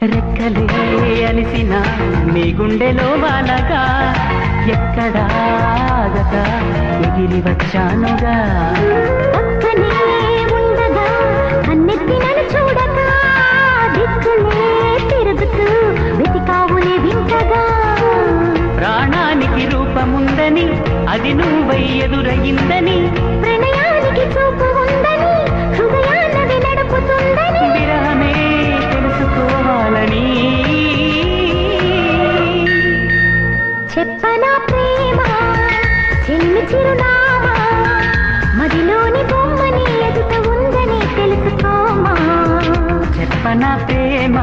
రెక్కలే అలిసిన నీ గుండెలో వానగా ఎక్కడాగక ఎగిరి వచ్చానుగా. పక్కనే ఉండగా కన్నెత్తి నన్ను చూడగా దిక్కులే తిరుగుతూ వెతికావులే వింతగా. ప్రాణానికి రూపముందని అది నువ్వై ఎదురయిందని, ప్రణయానికి చూపు ఉందని హృదయాన్నది నడుపుతుందని, విరహమే తెలుసుకోవాలని చెప్పనా ప్రేమ చెల్లి చిరునామా మదిలోని బొమ్మని ఎదుట ఉందని తెలుసుకోమా. చెప్పనా ప్రేమ